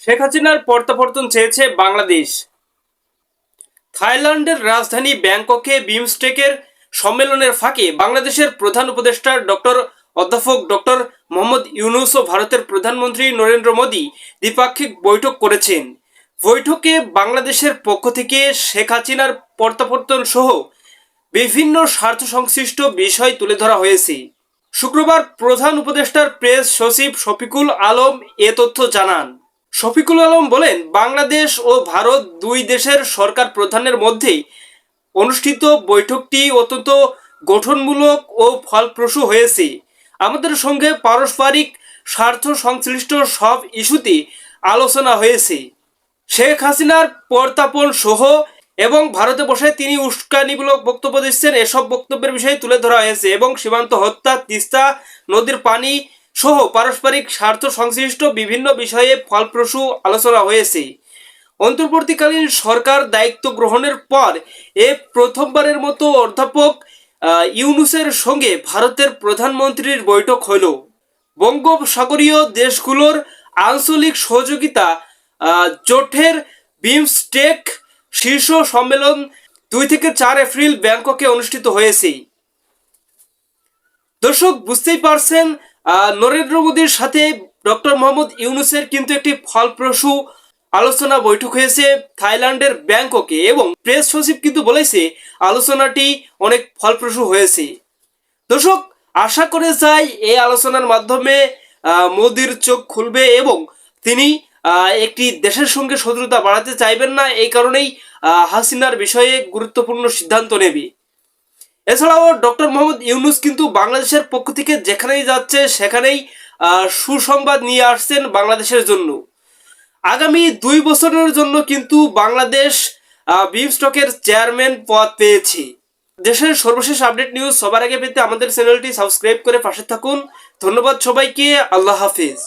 শেখ হাসিনার প্রত্যাবর্তন চেয়েছে বাংলাদেশ। থাইল্যান্ডের রাজধানী ব্যাংককে বিমস্টেকের সম্মেলনের ফাঁকে বাংলাদেশের প্রধান উপদেষ্টা অধ্যাপক ডক্টর মোহাম্মদ ইউনূস ও ভারতের প্রধানমন্ত্রী নরেন্দ্র মোদী দ্বিপাক্ষিক বৈঠক করেছেন। বৈঠকে বাংলাদেশের পক্ষ থেকে শেখ হাসিনার প্রত্যাবর্তন সহ বিভিন্ন স্বার্থ সংশ্লিষ্ট বিষয় তুলে ধরা হয়েছে। শুক্রবার প্রধান উপদেষ্টার প্রেস সচিব শফিকুল আলম এ তথ্য জানান। শফিকুল আলম বলেন, বাংলাদেশ ও ভারত দুই দেশের সরকার প্রধানের মধ্যে অনুষ্ঠিত বৈঠকটি অত্যন্ত গঠনমূলক ও ফলপ্রসূ হয়েছে। আমাদের সঙ্গে পারস্পরিক স্বার্থ সংশ্লিষ্ট সব ইস্যুতে আলোচনা হয়েছে। শেখ হাসিনার প্রত্যাপন সহ এবং ভারতে বসে তিনি উস্কানিমূলক বক্তব্য দিচ্ছেন, এসব বক্তব্যের বিষয়ে তুলে ধরা হয়েছে এবং সীমান্ত হত্যা, তিস্তা নদীর পানি সহ পারস্পরিক স্বার্থ সংশ্লিষ্ট বিভিন্ন বিষয়ে ফলপ্রসূ আলোচনা হয়েছে। অন্তর্বর্তীকালীন সরকার দায়িত্ব গ্রহণের পর প্রথমবারের মতো অধ্যাপক ইউনূসের সঙ্গে ভারতের প্রধানমন্ত্রীর বৈঠক হল। বঙ্গোপসাগরীয় দেশগুলোর আঞ্চলিক সহযোগিতা জোটের বিমস্টেক শীর্ষ সম্মেলন 2 থেকে 4 এপ্রিল ব্যাংককে অনুষ্ঠিত হয়েছে। দর্শক, বুঝতেই পারছেন নরেন্দ্র মোদীর সাথে ডক্টর মোহাম্মদ ইউনূসের কিন্তু একটি ফলপ্রসূ আলোচনা বৈঠক হয়েছে থাইল্যান্ডের ব্যাংককে এবং প্রেস সচিব কিন্তু বলেছে আলোচনাটি অনেক ফলপ্রসূ হয়েছে। দর্শক, আশা করে যাই এই আলোচনার মাধ্যমে মোদীর চোখ খুলবে এবং তিনি একটি দেশের সঙ্গে শত্রুতা বাড়াতে চাইবেন না, এই কারণেই হাসিনার বিষয়ে গুরুত্বপূর্ণ সিদ্ধান্ত নেবে। এছাড়াও ডক্টর মোহাম্মদ ইউনূস কিন্তু বাংলাদেশের পক্ষ থেকে যেখানেই যাচ্ছে সেখানেই সুসংবাদ নিয়ে আসছেন বাংলাদেশের জন্য। আগামী 2 বছরের জন্য কিন্তু বাংলাদেশ বিমস্টেকের চেয়ারম্যান পদ পেয়েছে। দেশের সর্বশেষ আপডেট নিউজ সবার আগে পেতে আমাদের চ্যানেলটি সাবস্ক্রাইব করে পাশে থাকুন। ধন্যবাদ সবাইকে। আল্লাহ হাফিজ।